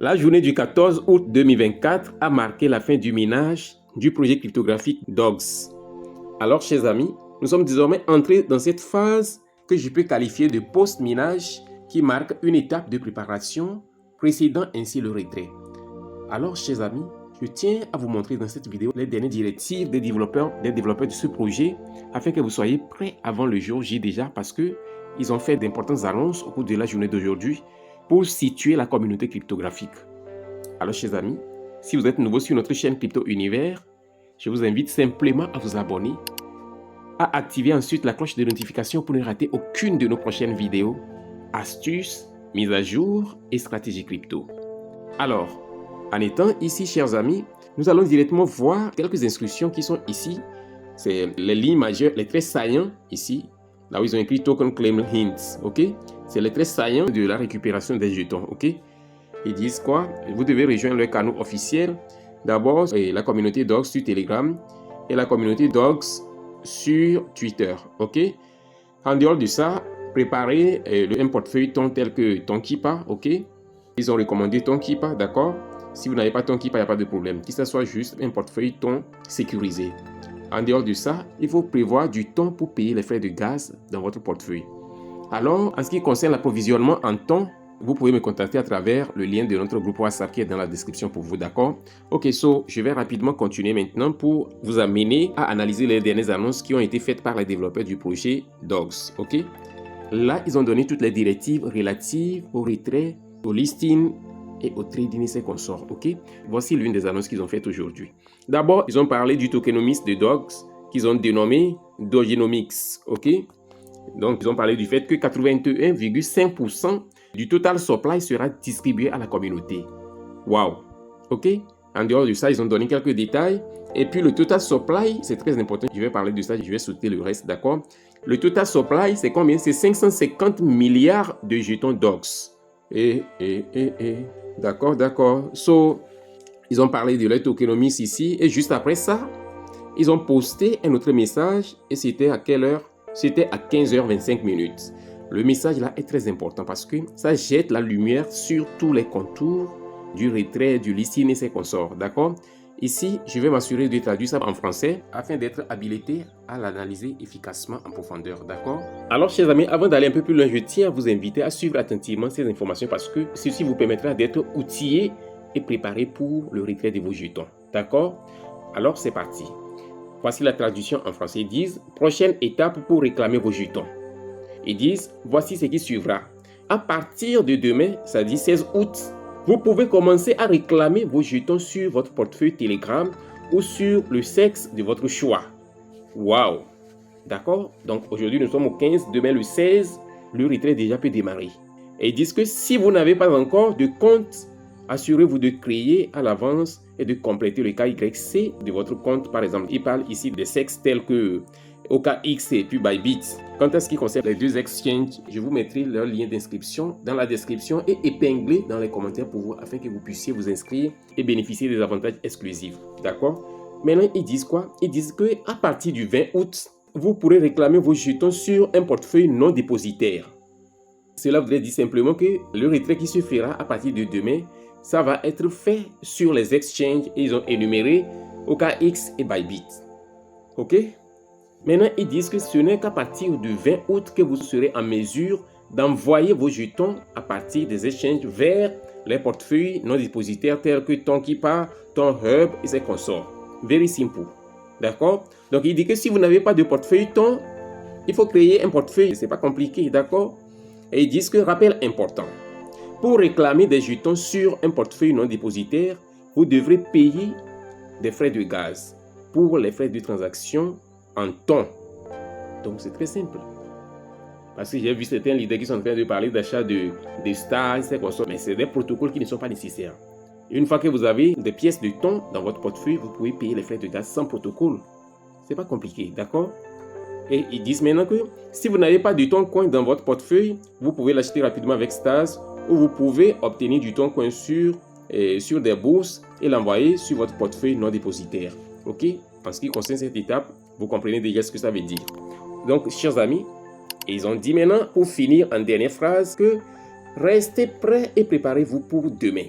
La journée du 14 août 2024 a marqué la fin du minage du projet cryptographique DOGS. Alors, chers amis, nous sommes désormais entrés dans cette phase que je peux qualifier de post-minage qui marque une étape de préparation précédant ainsi le retrait. Alors, chers amis, je tiens à vous montrer dans cette vidéo les dernières directives des développeurs de ce projet afin que vous soyez prêts avant le jour J déjà parce qu'ils ont fait d'importantes annonces au cours de la journée d'aujourd'hui pour situer la communauté cryptographique. Alors, chers amis, si vous êtes nouveau sur notre chaîne Crypto Univers, je vous invite simplement à vous abonner, à activer ensuite la cloche de notification pour ne rater aucune de nos prochaines vidéos, astuces, mises à jour et stratégies crypto. Alors, en étant ici, chers amis, nous allons directement voir quelques instructions qui sont ici. C'est les lignes majeures, les traits saillants ici, là où ils ont écrit Token Claim Hints, ok? C'est les traits saillants de la récupération des jetons, ok? Ils disent quoi? Vous devez rejoindre le canal officiel. D'abord, la communauté DOGS sur Telegram et la communauté DOGS sur Twitter, ok? En dehors de ça, préparez un portefeuille ton tel que Tonkeepa, ok? Ils ont recommandé Tonkeepa, d'accord? Si vous n'avez pas Tonkeepa, il n'y a pas de problème. Que ce soit juste un portefeuille ton sécurisé. En dehors de ça, il faut prévoir du temps pour payer les frais de gaz dans votre portefeuille. Alors, en ce qui concerne l'approvisionnement en temps, vous pouvez me contacter à travers le lien de notre groupe WhatsApp qui est dans la description pour vous, d'accord? Ok, je vais rapidement continuer maintenant pour vous amener à analyser les dernières annonces qui ont été faites par les développeurs du projet DOGS, ok? Là, ils ont donné toutes les directives relatives au retrait, au listing et au trading et ses consorts, ok? Voici l'une des annonces qu'ils ont faites aujourd'hui. D'abord, ils ont parlé du tokenomics de DOGS qu'ils ont dénommé Dogenomics, ok? Donc, ils ont parlé du fait que 81,5% du total supply sera distribué à la communauté. Wow! Ok? En dehors de ça, ils ont donné quelques détails. Et puis, le total supply, c'est très important. Je vais parler de ça, je vais sauter le reste, d'accord? Le total supply, c'est combien? C'est 550 milliards de jetons DOGS. D'accord. Ils ont parlé de leur tokenomics ici. Et juste après ça, ils ont posté un autre message. Et c'était à quelle heure? C'était à 15h25 minutes. Le message là est très important parce que ça jette la lumière sur tous les contours du retrait, du listing et ses consorts. D'accord? Ici, je vais m'assurer de traduire ça en français afin d'être habilité à l'analyser efficacement en profondeur. D'accord? Alors, chers amis, avant d'aller un peu plus loin, je tiens à vous inviter à suivre attentivement ces informations parce que ceci vous permettra d'être outillé et préparé pour le retrait de vos jetons. D'accord? Alors, c'est parti. Voici la traduction en français. Ils disent « Prochaine étape pour réclamer vos jetons ». Ils disent « Voici ce qui suivra. À partir de demain, ça dit 16 août, vous pouvez commencer à réclamer vos jetons sur votre portefeuille Telegram ou sur le sexe de votre choix. » Waouh! D'accord? Donc aujourd'hui, nous sommes au 15, demain le 16, le retrait déjà peut démarrer. Et ils disent que si vous n'avez pas encore de compte, assurez-vous de créer à l'avance et de compléter le KYC de votre compte. Par exemple, il parle ici des sexes tels que OKX et puis Bybit. Quant à ce qui concerne les deux exchanges, je vous mettrai leur lien d'inscription dans la description et épinglé dans les commentaires pour vous afin que vous puissiez vous inscrire et bénéficier des avantages exclusifs. D'accord? Maintenant, ils disent quoi? Ils disent qu'à partir du 20 août, vous pourrez réclamer vos jetons sur un portefeuille non dépositaire. Cela voudrait dire simplement que le retrait qui se fera à partir de demain, ça va être fait sur les exchanges et ils ont énuméré OKX et Bybit. Ok? Maintenant, ils disent que ce n'est qu'à partir du 20 août que vous serez en mesure d'envoyer vos jetons à partir des exchanges vers les portefeuilles non dépositaires tels que Tonkeepa, TonHub et ses consorts. Very simple. D'accord? Donc, il dit que si vous n'avez pas de portefeuille Ton, il faut créer un portefeuille. Ce n'est pas compliqué, d'accord? Et ils disent que, rappel important, pour réclamer des jetons sur un portefeuille non dépositaire, vous devrez payer des frais de gaz pour les frais de transaction en temps. Donc, c'est très simple. Parce que j'ai vu certains leaders qui sont en train de parler d'achat de stars, mais c'est des protocoles qui ne sont pas nécessaires. Une fois que vous avez des pièces de temps dans votre portefeuille, vous pouvez payer les frais de gaz sans protocole. C'est pas compliqué, d'accord? Et ils disent maintenant que si vous n'avez pas de Toncoin dans votre portefeuille, vous pouvez l'acheter rapidement avec Stars ou vous pouvez obtenir du Toncoin sur des bourses et l'envoyer sur votre portefeuille non dépositaire. Ok? En ce qui concerne cette étape, vous comprenez déjà ce que ça veut dire. Donc, chers amis, ils ont dit maintenant, pour finir en dernière phrase, que restez prêts et préparez-vous pour demain.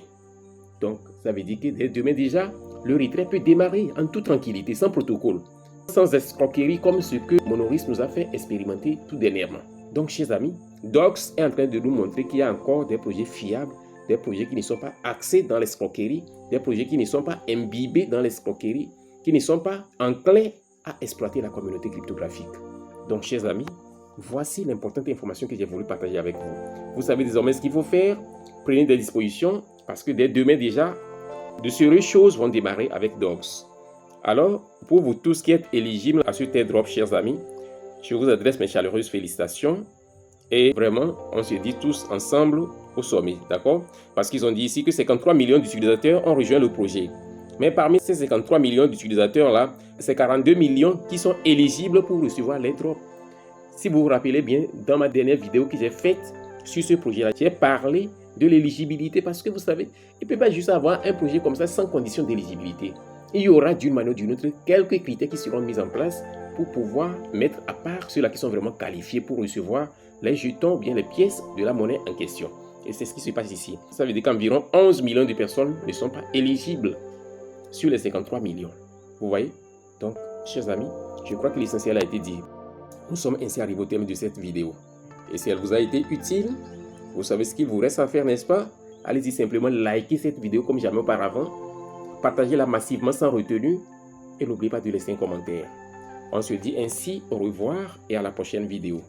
Donc, ça veut dire que dès demain déjà, le retrait peut démarrer en toute tranquillité, sans protocole, sans escroquerie comme ce que Monoris nous a fait expérimenter tout dernièrement. Donc, chers amis, Docs est en train de nous montrer qu'il y a encore des projets fiables, des projets qui ne sont pas axés dans l'escroquerie, des projets qui ne sont pas imbibés dans l'escroquerie, qui ne sont pas enclins à exploiter la communauté cryptographique. Donc, chers amis, voici l'importante information que j'ai voulu partager avec vous. Vous savez désormais ce qu'il faut faire. Prenez des dispositions parce que dès demain déjà, de sérieuses choses vont démarrer avec Docs. Alors, pour vous tous qui êtes éligibles à ce airdrop, chers amis, je vous adresse mes chaleureuses félicitations. Et vraiment, on se dit tous ensemble au sommet, d'accord? Parce qu'ils ont dit ici que 53 millions d'utilisateurs ont rejoint le projet. Mais parmi ces 53 millions d'utilisateurs-là, c'est 42 millions qui sont éligibles pour recevoir l'airdrop. Si vous vous rappelez bien, dans ma dernière vidéo que j'ai faite sur ce projet-là, j'ai parlé de l'éligibilité parce que vous savez, il ne peut pas juste avoir un projet comme ça sans condition d'éligibilité. Il y aura d'une manière ou d'une autre quelques critères qui seront mis en place pour pouvoir mettre à part ceux-là qui sont vraiment qualifiés pour recevoir les jetons, bien les pièces de la monnaie en question. Et c'est ce qui se passe ici. Ça veut dire qu'environ 11 millions de personnes ne sont pas éligibles sur les 53 millions. Vous voyez? Donc, chers amis, je crois que l'essentiel a été dit. Nous sommes ainsi arrivés au terme de cette vidéo. Et si elle vous a été utile, vous savez ce qu'il vous reste à faire, n'est-ce pas? Allez-y simplement liker cette vidéo comme jamais auparavant. Partagez-la massivement sans retenue. Et n'oubliez pas de laisser un commentaire. On se dit ainsi au revoir et à la prochaine vidéo.